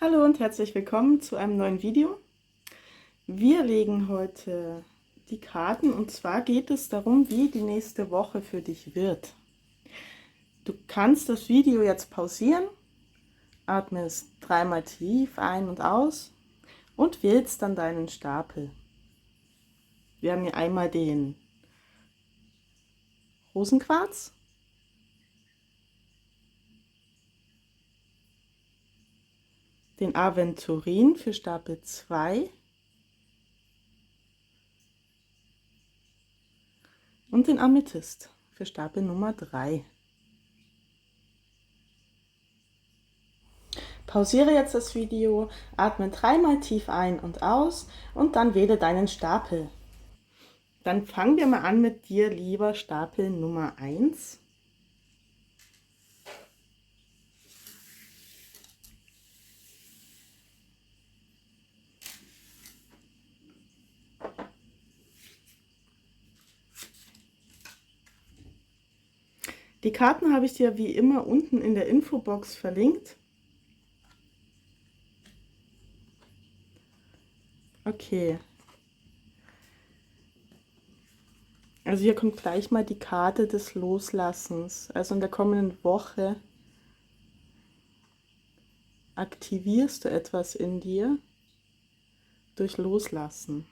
Hallo und herzlich willkommen zu einem neuen Video. Wir legen heute die Karten und zwar geht es darum, wie die nächste Woche für dich wird. Du kannst das Video jetzt pausieren, atmest dreimal tief ein und aus und wählst dann deinen Stapel. Wir haben hier einmal den Rosenquarz, den Aventurin für Stapel 2 und den Amethyst für Stapel Nummer 3. Pausiere jetzt das Video, atme dreimal tief ein und aus und dann wähle deinen Stapel. Dann fangen wir mal an mit dir, lieber Stapel Nummer 1. Die Karten habe ich dir wie immer unten in der Infobox verlinkt. Okay. Also hier kommt gleich mal die Karte des Loslassens. Also in der kommenden Woche aktivierst du etwas in dir durch Loslassen.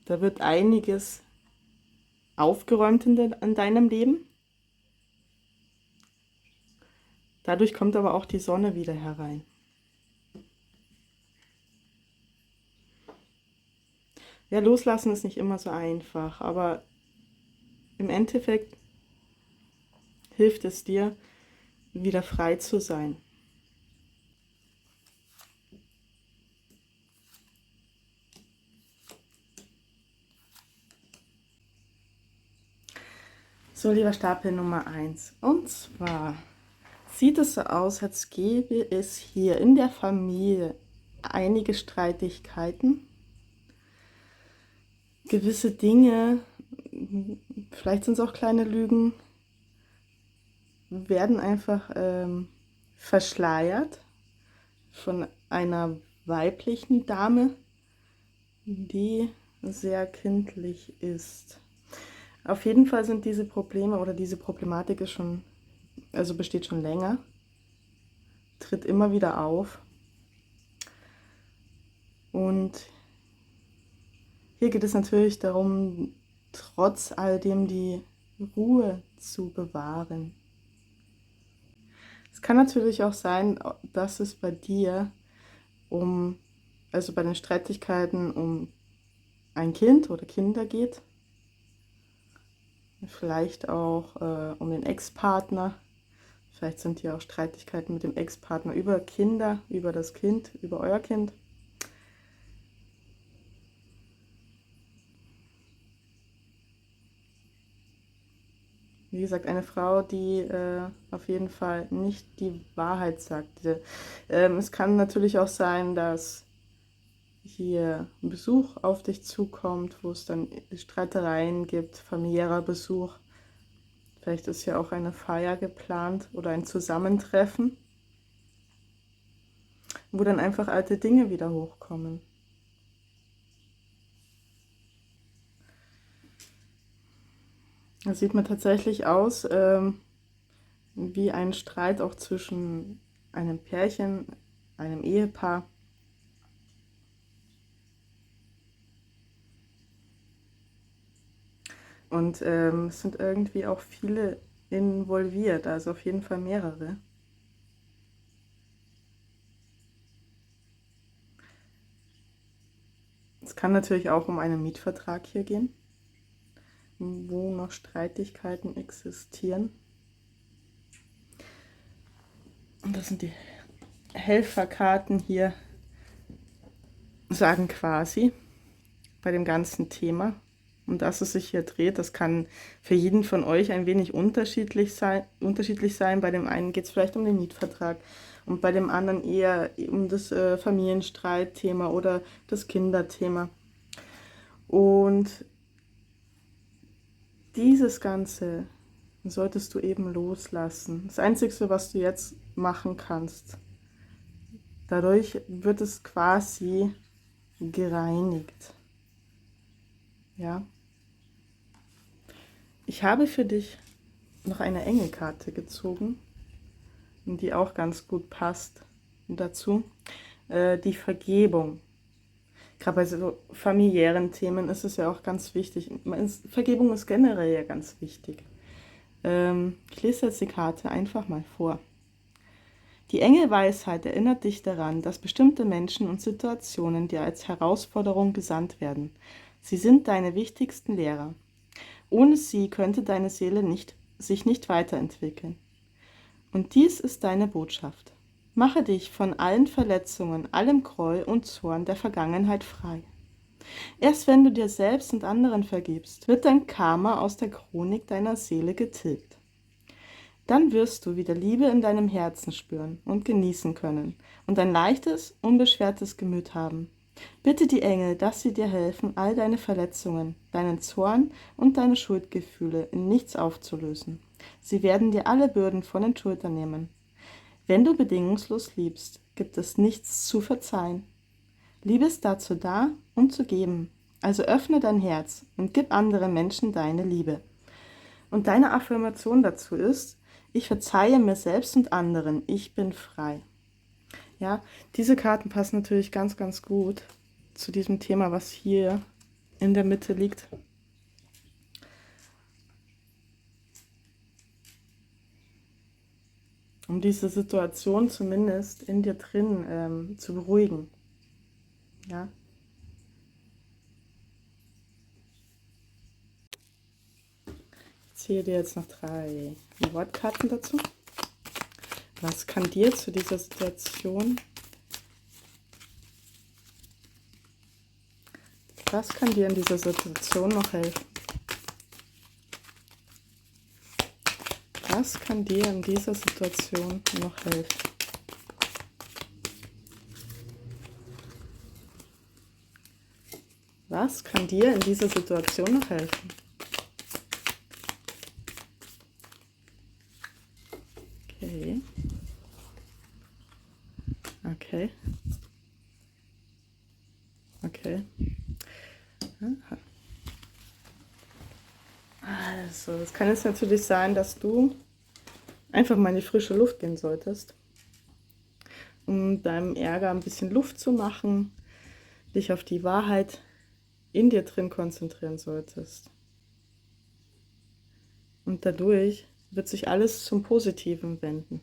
Da wird einiges aufgeräumt in deinem Leben. Dadurch kommt aber auch die Sonne wieder herein. Ja, loslassen ist nicht immer so einfach, aber im Endeffekt hilft es dir, wieder frei zu sein. So, lieber Stapel Nummer 1. Und zwar sieht es so aus, als gäbe es hier in der Familie einige Streitigkeiten. Gewisse Dinge, vielleicht sind es auch kleine Lügen, werden einfach verschleiert von einer weiblichen Dame, die sehr kindlich ist. Auf jeden Fall sind diese Probleme oder diese Problematik ist schon, also besteht schon länger, tritt immer wieder auf. Und hier geht es natürlich darum, trotz all dem die Ruhe zu bewahren. Es kann natürlich auch sein, dass es bei dir also bei den Streitigkeiten um ein Kind oder Kinder geht. Vielleicht auch um den Ex-Partner. Vielleicht sind hier auch Streitigkeiten mit dem Ex-Partner über Kinder, über das Kind, über euer Kind. Wie gesagt, eine Frau, die auf jeden Fall nicht die Wahrheit sagt. Es kann natürlich auch sein, dass hier ein Besuch auf dich zukommt, wo es dann Streitereien gibt, familiärer Besuch. Vielleicht ist ja auch eine Feier geplant oder ein Zusammentreffen, wo dann einfach alte Dinge wieder hochkommen. Das sieht mir tatsächlich aus wie ein Streit auch zwischen einem Pärchen, einem Ehepaar. Und es sind irgendwie auch viele involviert, also auf jeden Fall mehrere. Es kann natürlich auch um einen Mietvertrag hier gehen, wo noch Streitigkeiten existieren. Und das sind die Helferkarten hier, sagen quasi bei dem ganzen Thema. Und dass es sich hier dreht, das kann für jeden von euch ein wenig unterschiedlich sein. Bei dem einen geht es vielleicht um den Mietvertrag und bei dem anderen eher um das Familienstreitthema oder das Kinderthema. Und dieses Ganze solltest du eben loslassen. Das Einzige, was du jetzt machen kannst, dadurch wird es quasi gereinigt. Ja. Ich habe für dich noch eine Engelkarte gezogen, die auch ganz gut passt dazu. Die Vergebung. Gerade bei so familiären Themen ist es ja auch ganz wichtig. Vergebung ist generell ja ganz wichtig. Ich lese jetzt die Karte einfach mal vor. Die Engelweisheit erinnert dich daran, dass bestimmte Menschen und Situationen dir als Herausforderung gesandt werden. Sie sind deine wichtigsten Lehrer. Ohne sie könnte deine Seele sich nicht weiterentwickeln. Und dies ist deine Botschaft. Mache dich von allen Verletzungen, allem Groll und Zorn der Vergangenheit frei. Erst wenn du dir selbst und anderen vergibst, wird dein Karma aus der Chronik deiner Seele getilgt. Dann wirst du wieder Liebe in deinem Herzen spüren und genießen können und ein leichtes, unbeschwertes Gemüt haben. Bitte die Engel, dass sie dir helfen, all deine Verletzungen, deinen Zorn und deine Schuldgefühle in nichts aufzulösen. Sie werden dir alle Bürden von den Schultern nehmen. Wenn du bedingungslos liebst, gibt es nichts zu verzeihen. Liebe ist dazu da, um zu geben. Also öffne dein Herz und gib anderen Menschen deine Liebe. Und deine Affirmation dazu ist: Ich verzeihe mir selbst und anderen, ich bin frei. Ja, diese Karten passen natürlich ganz, ganz gut zu diesem Thema, was hier in der Mitte liegt. Um diese Situation zumindest in dir drin zu beruhigen. Ja. Ich ziehe dir jetzt noch 3 Wortkarten dazu. Was kann dir zu dieser Situation? Was kann dir in dieser Situation noch helfen? Was kann dir in dieser Situation noch helfen? Was kann dir in dieser Situation noch helfen? Okay. Okay. Okay. Aha. Also, es kann jetzt natürlich sein, dass du einfach mal in die frische Luft gehen solltest, um deinem Ärger ein bisschen Luft zu machen, dich auf die Wahrheit in dir drin konzentrieren solltest. Und dadurch wird sich alles zum Positiven wenden.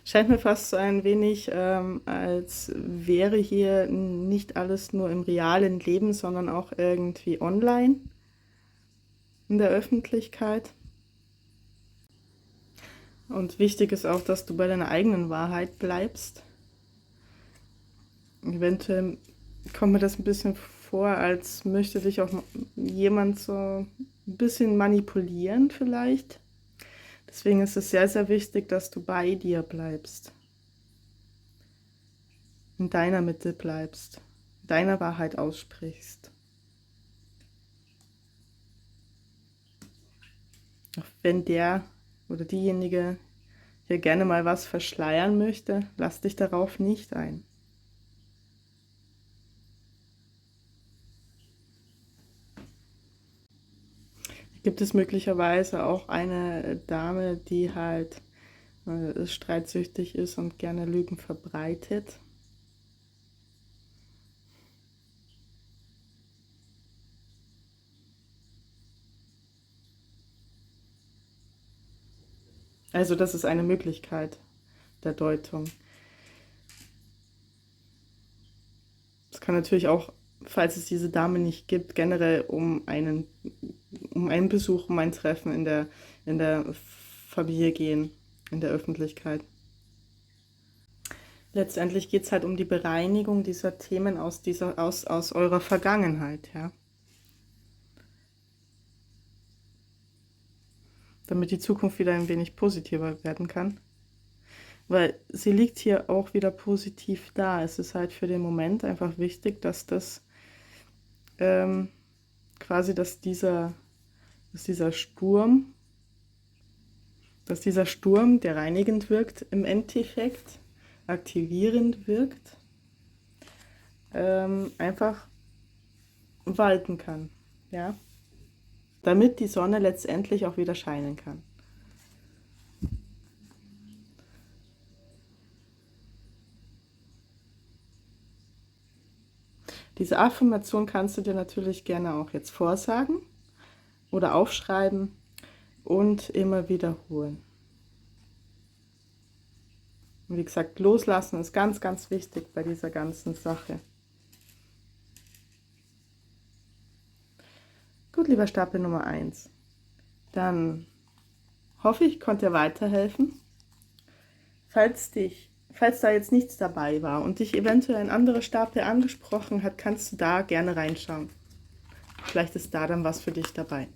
Scheint mir fast so ein wenig, als wäre hier nicht alles nur im realen Leben, sondern auch irgendwie online in der Öffentlichkeit. Und wichtig ist auch, dass du bei deiner eigenen Wahrheit bleibst. Eventuell kommt mir das ein bisschen vor, als möchte dich auch jemand so ein bisschen manipulieren vielleicht. Deswegen ist es sehr, sehr wichtig, dass du bei dir bleibst. In deiner Mitte bleibst. Deiner Wahrheit aussprichst. Auch wenn der oder diejenige hier gerne mal was verschleiern möchte, lass dich darauf nicht ein. Gibt es möglicherweise auch eine Dame, die halt streitsüchtig ist und gerne Lügen verbreitet? Also das ist eine Möglichkeit der Deutung. Es kann natürlich auch, falls es diese Dame nicht gibt, generell um einen Besuch, um ein Treffen in der Familie gehen, in der Öffentlichkeit. Letztendlich geht es halt um die Bereinigung dieser Themen aus eurer Vergangenheit, ja. Damit die Zukunft wieder ein wenig positiver werden kann. Weil sie liegt hier auch wieder positiv da. Es ist halt für den Moment einfach wichtig, dass das quasi, dass dieser Sturm dass dieser Sturm, der reinigend wirkt, im Endeffekt aktivierend wirkt, einfach walten kann, ja, damit die Sonne letztendlich auch wieder scheinen kann. Diese Affirmation kannst du dir natürlich gerne auch jetzt vorsagen oder aufschreiben und immer wiederholen. Und wie gesagt, loslassen ist ganz, ganz wichtig bei dieser ganzen Sache. Gut, lieber Stapel Nummer 1. Dann hoffe ich, konnte dir weiterhelfen. Falls da jetzt nichts dabei war und dich eventuell ein anderer Stapel angesprochen hat, kannst du da gerne reinschauen. Vielleicht ist da dann was für dich dabei.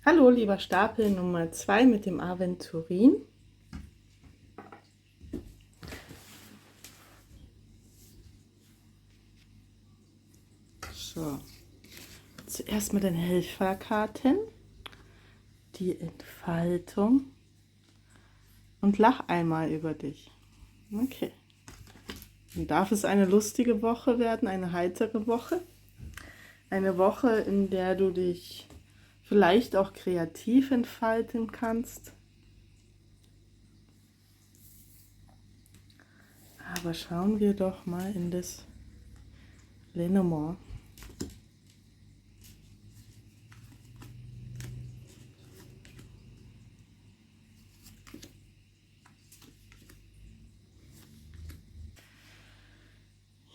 Hallo, lieber Stapel Nummer 2 mit dem Aventurin. So, zuerst mit den Helferkarten, die Entfaltung und lach einmal über dich. Okay. Dann darf es eine lustige Woche werden, eine heitere Woche. Eine Woche, in der du dich vielleicht auch kreativ entfalten kannst. Aber schauen wir doch mal in das Lenormand.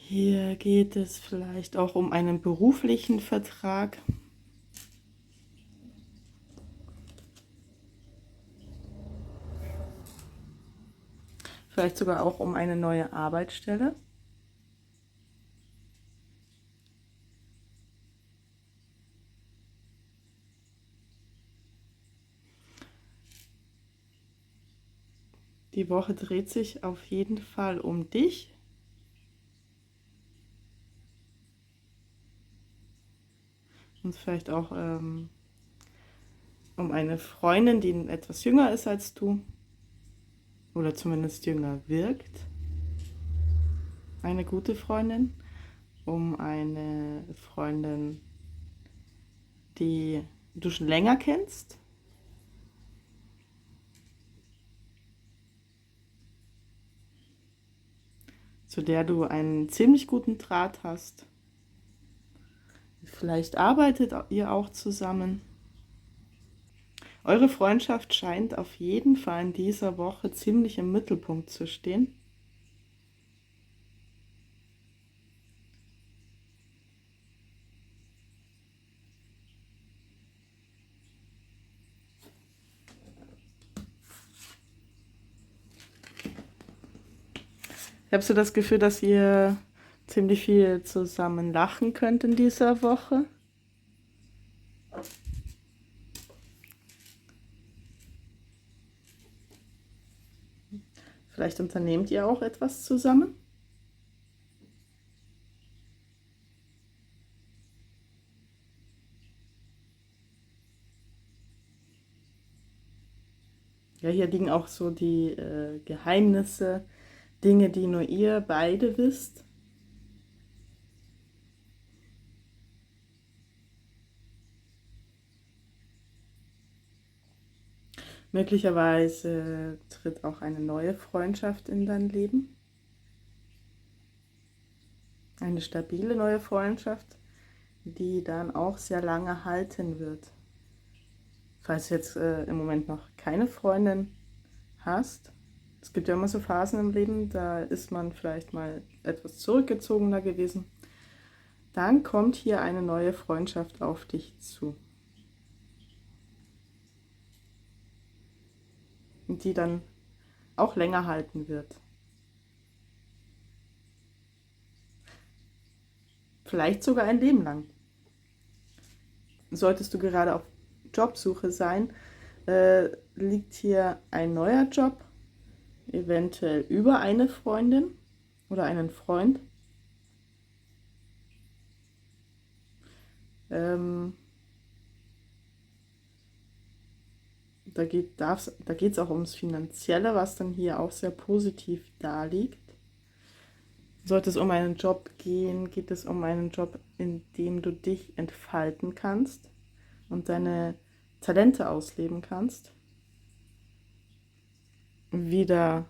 Hier geht es vielleicht auch um einen beruflichen Vertrag. Vielleicht sogar auch um eine neue Arbeitsstelle. Die Woche dreht sich auf jeden Fall um dich. Und vielleicht auch um eine Freundin, die etwas jünger ist als du. Oder zumindest jünger wirkt. Eine gute Freundin. Um eine Freundin, die du schon länger kennst. Zu der du einen ziemlich guten Draht hast. Vielleicht arbeitet ihr auch zusammen. Eure Freundschaft scheint auf jeden Fall in dieser Woche ziemlich im Mittelpunkt zu stehen. Ich habe so das Gefühl, dass ihr ziemlich viel zusammen lachen könnt in dieser Woche. Vielleicht unternehmt ihr auch etwas zusammen. Ja, hier liegen auch so die Geheimnisse, Dinge, die nur ihr beide wisst. Möglicherweise tritt auch eine neue Freundschaft in dein Leben. Eine stabile neue Freundschaft, die dann auch sehr lange halten wird. Falls du jetzt im Moment noch keine Freundin hast, es gibt ja immer so Phasen im Leben, da ist man vielleicht mal etwas zurückgezogener gewesen, dann kommt hier eine neue Freundschaft auf dich zu. Und die dann auch länger halten wird. Vielleicht sogar ein Leben lang. Solltest du gerade auf Jobsuche sein, liegt hier ein neuer Job, eventuell über eine Freundin oder einen Freund. Ähm, da geht es auch ums Finanzielle, was dann hier auch sehr positiv da liegt. Sollte es um einen Job gehen, geht es um einen Job, in dem du dich entfalten kannst und deine Talente ausleben kannst. Wieder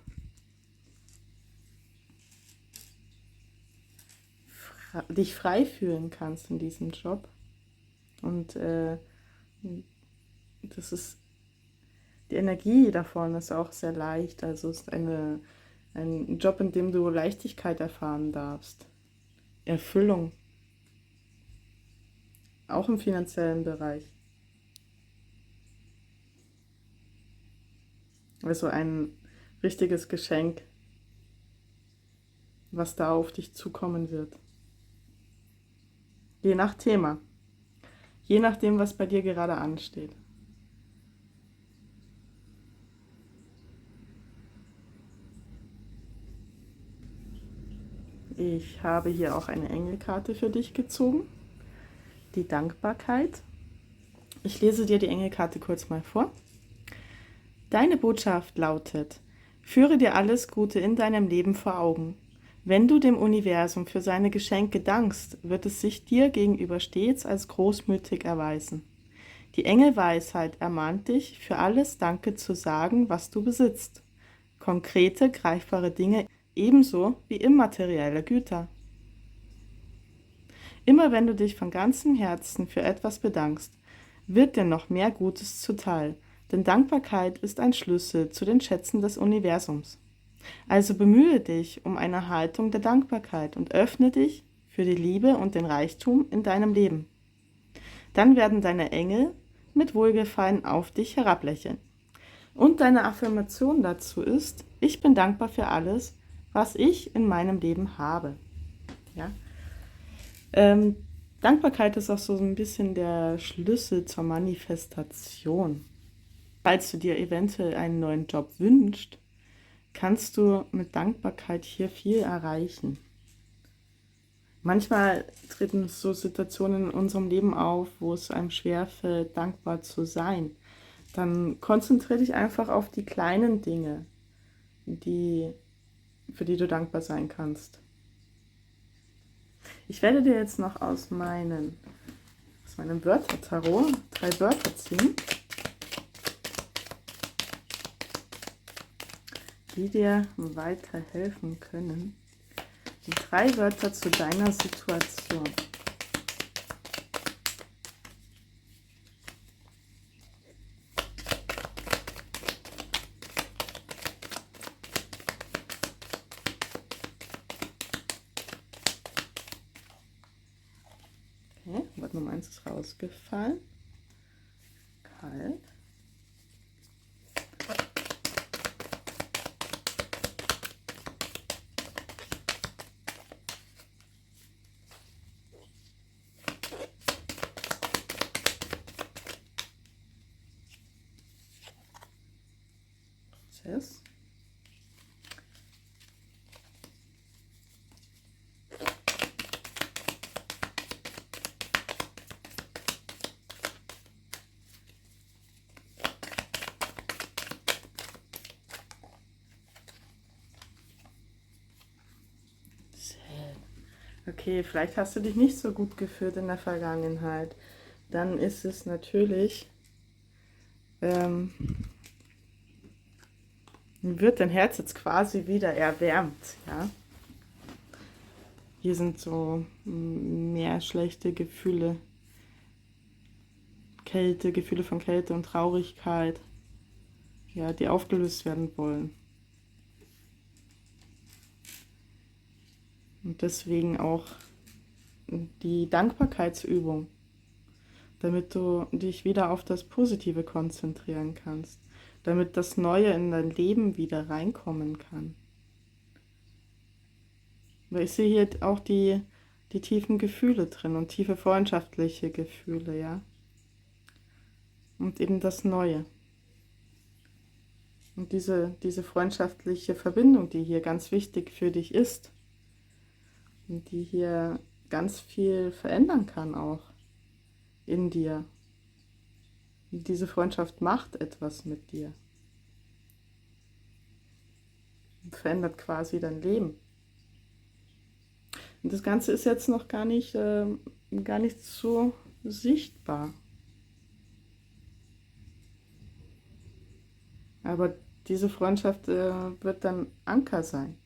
dich frei fühlen kannst in diesem Job. Und das ist, die Energie davon ist auch sehr leicht. Also es ist ein Job, in dem du Leichtigkeit erfahren darfst. Erfüllung, auch im finanziellen Bereich. Also ein richtiges Geschenk, was da auf dich zukommen wird. Je nach Thema, je nachdem, was bei dir gerade ansteht. Ich habe hier auch eine Engelkarte für dich gezogen, die Dankbarkeit. Ich lese dir die Engelkarte kurz mal vor. Deine Botschaft lautet: Führe dir alles Gute in deinem Leben vor Augen. Wenn du dem Universum für seine Geschenke dankst, wird es sich dir gegenüber stets als großmütig erweisen. Die Engelweisheit ermahnt dich, für alles Danke zu sagen, was du besitzt. Konkrete, greifbare Dinge ebenso wie immaterielle Güter. Immer wenn du dich von ganzem Herzen für etwas bedankst, wird dir noch mehr Gutes zuteil, denn Dankbarkeit ist ein Schlüssel zu den Schätzen des Universums. Also bemühe dich um eine Haltung der Dankbarkeit und öffne dich für die Liebe und den Reichtum in deinem Leben. Dann werden deine Engel mit Wohlgefallen auf dich herablächeln. Und deine Affirmation dazu ist: Ich bin dankbar für alles, was ich in meinem Leben habe. Ja? Dankbarkeit ist auch so ein bisschen der Schlüssel zur Manifestation. Falls du dir eventuell einen neuen Job wünschst, kannst du mit Dankbarkeit hier viel erreichen. Manchmal treten so Situationen in unserem Leben auf, wo es einem schwerfällt, dankbar zu sein. Dann konzentriere dich einfach auf die kleinen Dinge, für die du dankbar sein kannst. Ich werde dir jetzt noch aus meinem Wörter-Tarot 3 Wörter ziehen, die dir weiterhelfen können. Die 3 Wörter zu deiner Situation. Okay, Wort Nummer 1 ist rausgefallen. Kalt. Prozess. Okay, vielleicht hast du dich nicht so gut gefühlt in der Vergangenheit. Dann ist es natürlich, wird dein Herz jetzt quasi wieder erwärmt. Ja? Hier sind so mehr schlechte Gefühle, Gefühle von Kälte und Traurigkeit, ja, die aufgelöst werden wollen. Und deswegen auch die Dankbarkeitsübung, damit du dich wieder auf das Positive konzentrieren kannst, damit das Neue in dein Leben wieder reinkommen kann. Weil ich sehe hier auch die tiefen Gefühle drin und tiefe freundschaftliche Gefühle, ja. Und eben das Neue. Und diese freundschaftliche Verbindung, die hier ganz wichtig für dich ist, und die hier ganz viel verändern kann auch. in dir. Diese Freundschaft macht etwas mit dir. Und verändert quasi dein Leben. Und das Ganze ist jetzt noch gar nicht so sichtbar. Aber diese Freundschaft wird dann Anker sein.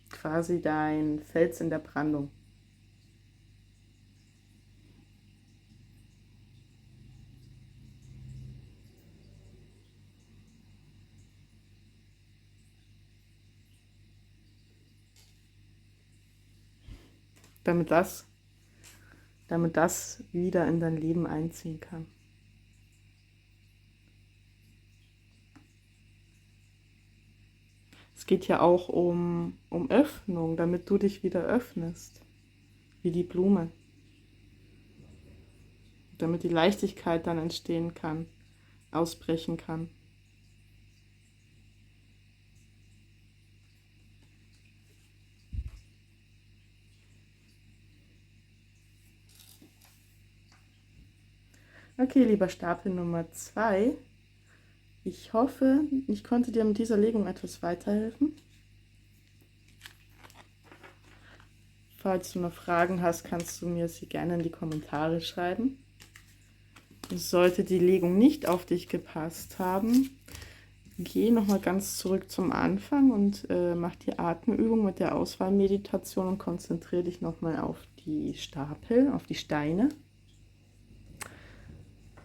Quasi dein Fels in der Brandung. Damit das wieder in dein Leben einziehen kann. Es geht ja auch um Öffnung, damit du dich wieder öffnest, wie die Blume. Damit die Leichtigkeit dann entstehen kann, ausbrechen kann. Okay, lieber Stapel Nummer 2. Ich hoffe, ich konnte dir mit dieser Legung etwas weiterhelfen. Falls du noch Fragen hast, kannst du mir sie gerne in die Kommentare schreiben. Sollte die Legung nicht auf dich gepasst haben, geh nochmal ganz zurück zum Anfang und mach die Atemübung mit der Auswahlmeditation und konzentriere dich nochmal auf die Stapel, auf die Steine.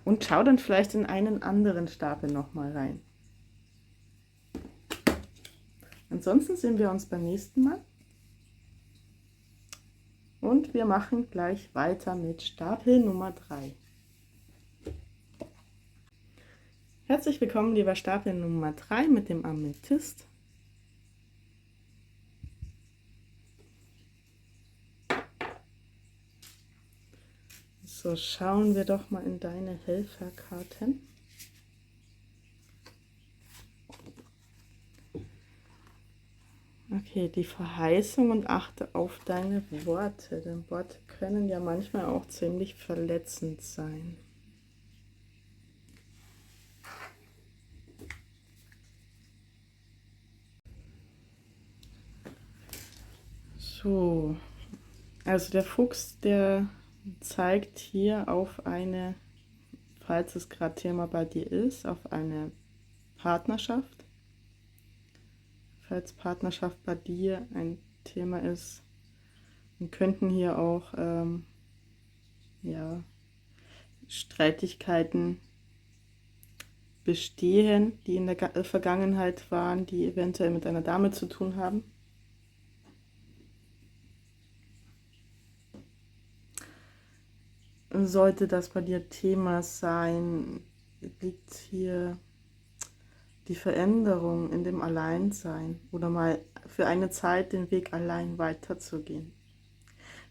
Und schau dann vielleicht in einen anderen Stapel nochmal rein. Ansonsten sehen wir uns beim nächsten Mal. Und wir machen gleich weiter mit Stapel Nummer 3. Herzlich willkommen, lieber Stapel Nummer 3 mit dem Amethyst. So, schauen wir doch mal in deine Helferkarten. Okay, die Verheißung, und achte auf deine Worte, denn Worte können ja manchmal auch ziemlich verletzend sein. So, also der Fuchs, der zeigt hier auf eine, falls es gerade Thema bei dir ist, auf eine Partnerschaft. Falls Partnerschaft bei dir ein Thema ist, dann könnten hier auch ja, Streitigkeiten bestehen, die in der Vergangenheit waren, die eventuell mit einer Dame zu tun haben. Sollte das bei dir Thema sein, liegt hier die Veränderung in dem Alleinsein oder mal für eine Zeit den Weg allein weiterzugehen.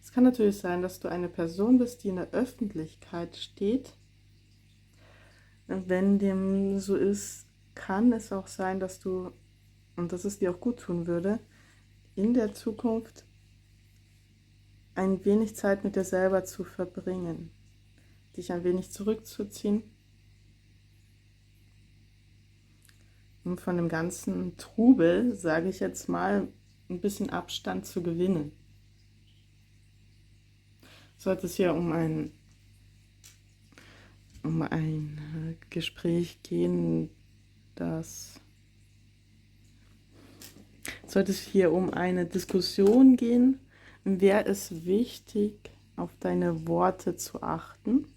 Es kann natürlich sein, dass du eine Person bist, die in der Öffentlichkeit steht. Wenn dem so ist, kann es auch sein, dass du, und dass es dir auch gut tun würde, in der Zukunft ein wenig Zeit mit dir selber zu verbringen, dich ein wenig zurückzuziehen, um von dem ganzen Trubel, sage ich jetzt mal, ein bisschen Abstand zu gewinnen. Sollte es hier um ein Gespräch gehen, sollte es hier um eine Diskussion gehen, wäre es wichtig, auf deine Worte zu achten.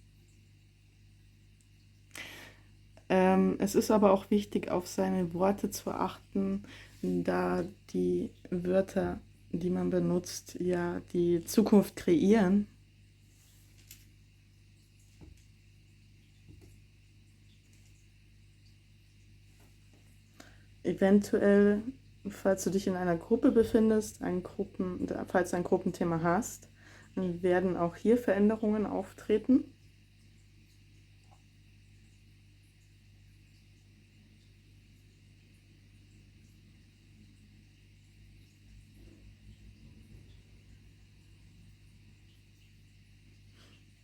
Es ist aber auch wichtig, auf seine Worte zu achten, da die Wörter, die man benutzt, ja die Zukunft kreieren. Eventuell, falls du dich in einer Gruppe befindest, falls du ein Gruppenthema hast, werden auch hier Veränderungen auftreten.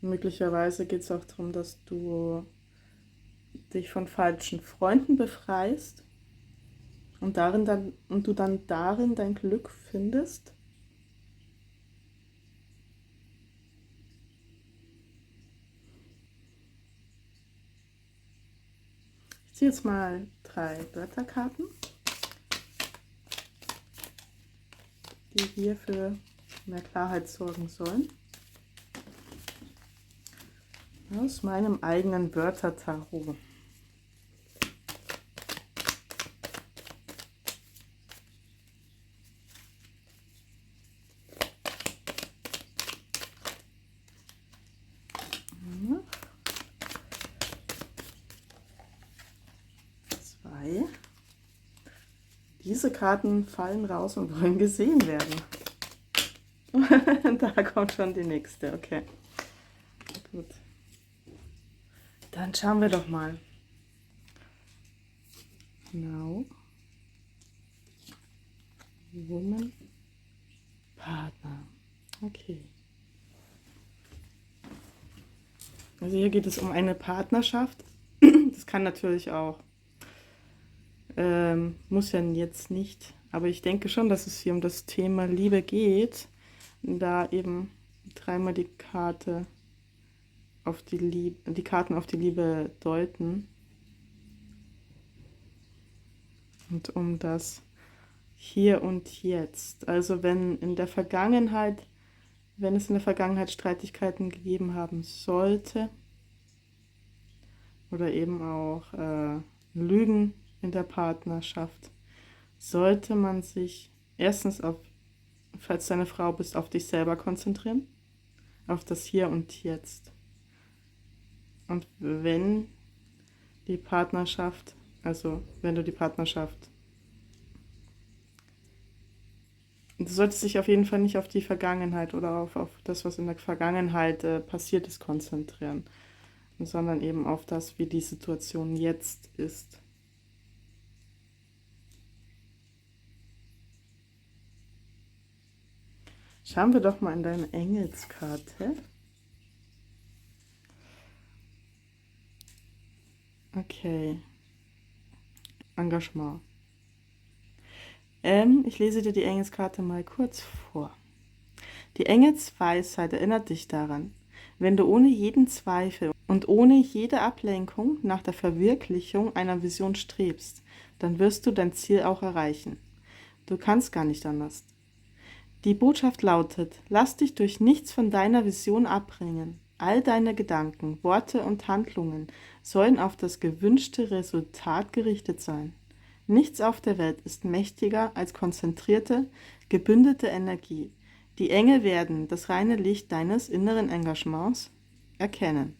Möglicherweise geht es auch darum, dass du dich von falschen Freunden befreist und du dann darin dein Glück findest. Ich ziehe jetzt mal 3 Wörterkarten, die hier für mehr Klarheit sorgen sollen. Aus meinem eigenen Wörtertarot. Diese Karten fallen raus und wollen gesehen werden. Da kommt schon die nächste, okay. Gut. Dann schauen wir doch mal. Now. Woman. Partner. Okay. Also hier geht es um eine Partnerschaft. Das kann natürlich auch. Muss ja jetzt nicht. Aber ich denke schon, dass es hier um das Thema Liebe geht. Da eben dreimal die Karte auf die Liebe, die Karten auf die Liebe deuten. Und um das Hier und Jetzt. Also wenn es in der Vergangenheit Streitigkeiten gegeben haben sollte, oder eben auch Lügen in der Partnerschaft, sollte man sich erstens falls du eine Frau bist, auf dich selber konzentrieren, auf das Hier und Jetzt. Und wenn du die Partnerschaft, du solltest dich auf jeden Fall nicht auf die Vergangenheit oder auf das, was in der Vergangenheit passiert ist, konzentrieren, sondern eben auf das, wie die Situation jetzt ist. Schauen wir doch mal in deine Engelskarte. Okay. Engagement. Ich lese dir die Engelskarte mal kurz vor. Die Engelsweisheit erinnert dich daran, wenn du ohne jeden Zweifel und ohne jede Ablenkung nach der Verwirklichung einer Vision strebst, dann wirst du dein Ziel auch erreichen. Du kannst gar nicht anders. Die Botschaft lautet, lass dich durch nichts von deiner Vision abbringen. All deine Gedanken, Worte und Handlungen sollen auf das gewünschte Resultat gerichtet sein. Nichts auf der Welt ist mächtiger als konzentrierte, gebündelte Energie. Die Engel werden das reine Licht deines inneren Engagements erkennen.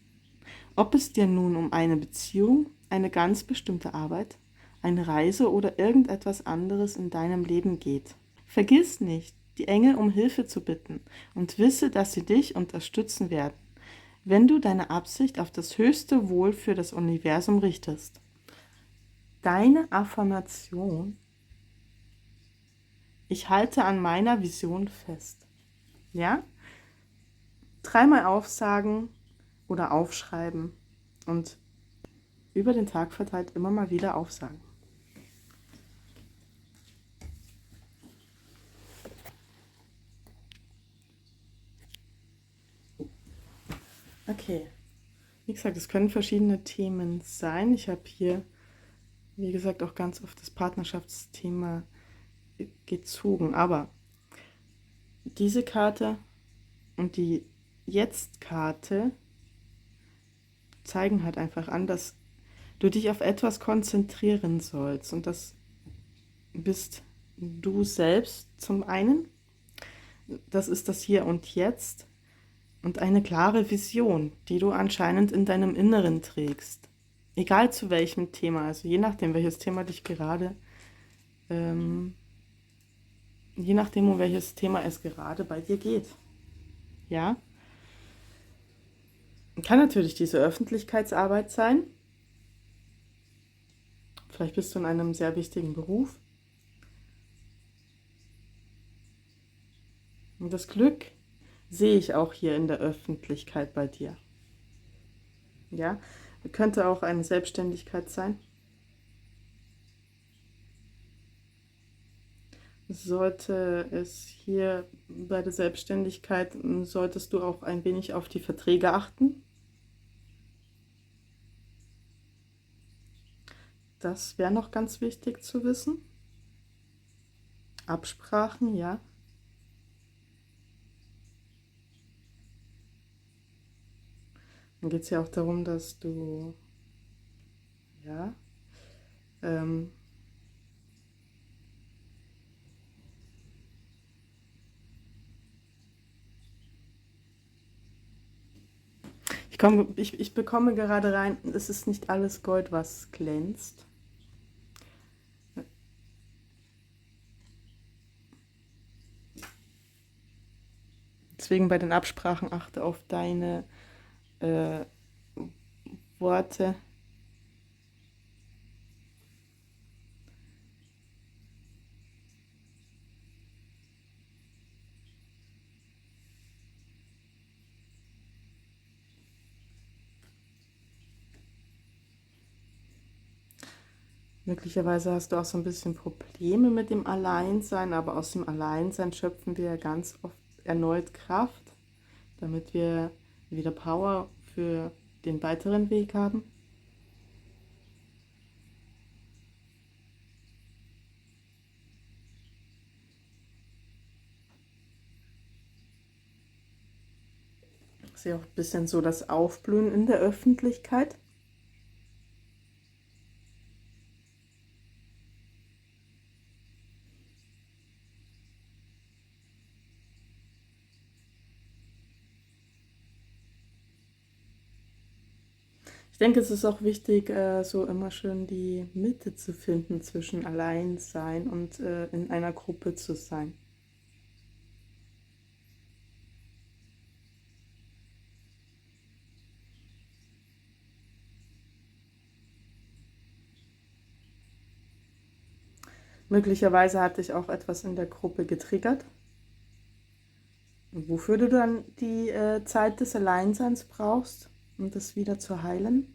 Ob es dir nun um eine Beziehung, eine ganz bestimmte Arbeit, eine Reise oder irgendetwas anderes in deinem Leben geht. Vergiss nicht, die Engel um Hilfe zu bitten und wisse, dass sie dich unterstützen werden, wenn du deine Absicht auf das höchste Wohl für das Universum richtest. Deine Affirmation: Ich halte an meiner Vision fest. Ja? 3-mal aufsagen oder aufschreiben und über den Tag verteilt immer mal wieder aufsagen. Okay, wie gesagt, es können verschiedene Themen sein. Ich habe hier, wie gesagt, auch ganz auf das Partnerschaftsthema gezogen. Aber diese Karte und die Jetzt-Karte zeigen halt einfach an, dass du dich auf etwas konzentrieren sollst. Und das bist du selbst zum einen. Das ist das Hier und Jetzt. Und eine klare Vision, die du anscheinend in deinem Inneren trägst. Egal zu welchem Thema, also je nachdem, welches Thema dich gerade, je nachdem, um welches Thema es gerade bei dir geht. Ja? Kann natürlich diese Öffentlichkeitsarbeit sein. Vielleicht bist du in einem sehr wichtigen Beruf. Und das Glück sehe ich auch hier in der Öffentlichkeit bei dir. Ja, könnte auch eine Selbstständigkeit sein. Sollte es hier bei der Selbstständigkeit, solltest du auch ein wenig auf die Verträge achten. Das wäre noch ganz wichtig zu wissen. Absprachen, ja. Dann geht es ja auch darum, dass du, ja, ich bekomme gerade rein, es ist nicht alles Gold, was glänzt. Deswegen bei den Absprachen achte auf deine Worte. Möglicherweise hast du auch so ein bisschen Probleme mit dem Alleinsein, aber aus dem Alleinsein schöpfen wir ganz oft erneut Kraft, damit wir wieder Power für den weiteren Weg haben. Ich sehe auch ein bisschen so das Aufblühen in der Öffentlichkeit. Ich denke, es ist auch wichtig, so immer schön die Mitte zu finden zwischen Alleinsein und in einer Gruppe zu sein. Möglicherweise hat dich auch etwas in der Gruppe getriggert, wofür du dann die Zeit des Alleinseins brauchst, um das wieder zu heilen.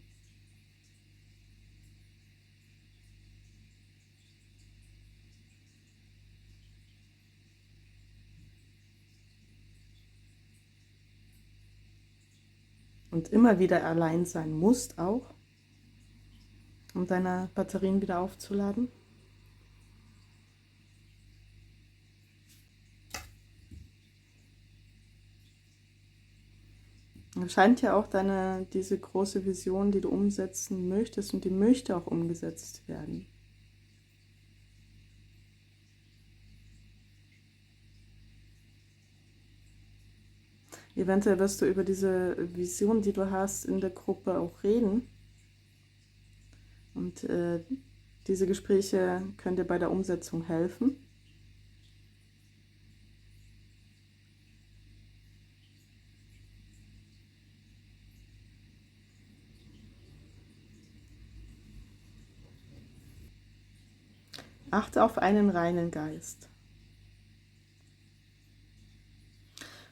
Und immer wieder allein sein musst auch, um deine Batterien wieder aufzuladen. Es scheint ja auch diese große Vision, die du umsetzen möchtest, und die möchte auch umgesetzt werden. Eventuell wirst du über diese Vision, die du hast, in der Gruppe auch reden. Und diese Gespräche können dir bei der Umsetzung helfen. Achte auf einen reinen Geist.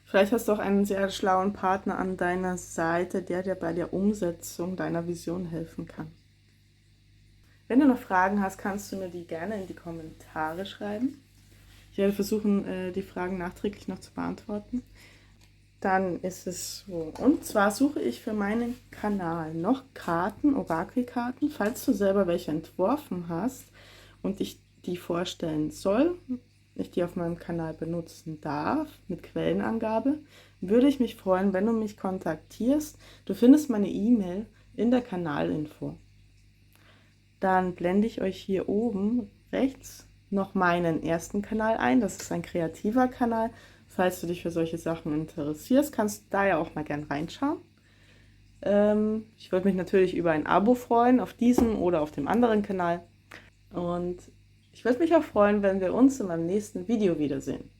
Vielleicht hast du auch einen sehr schlauen Partner an deiner Seite, der dir bei der Umsetzung deiner Vision helfen kann. Wenn du noch Fragen hast, kannst du mir die gerne in die Kommentare schreiben. Ich werde versuchen, die Fragen nachträglich noch zu beantworten. Dann ist es so. Und zwar suche ich für meinen Kanal noch Karten, Orakelkarten, falls du selber welche entworfen hast und ich die vorstellen soll, ich die auf meinem Kanal benutzen darf, mit Quellenangabe, würde ich mich freuen, wenn du mich kontaktierst. Du findest meine E-Mail in der Kanalinfo. Dann blende ich euch hier oben rechts noch meinen ersten Kanal ein. Das ist ein kreativer Kanal. Falls du dich für solche Sachen interessierst, kannst du da ja auch mal gern reinschauen. Ich würde mich natürlich über ein Abo freuen, auf diesem oder auf dem anderen Kanal. Und ich würde mich auch freuen, wenn wir uns in meinem nächsten Video wiedersehen.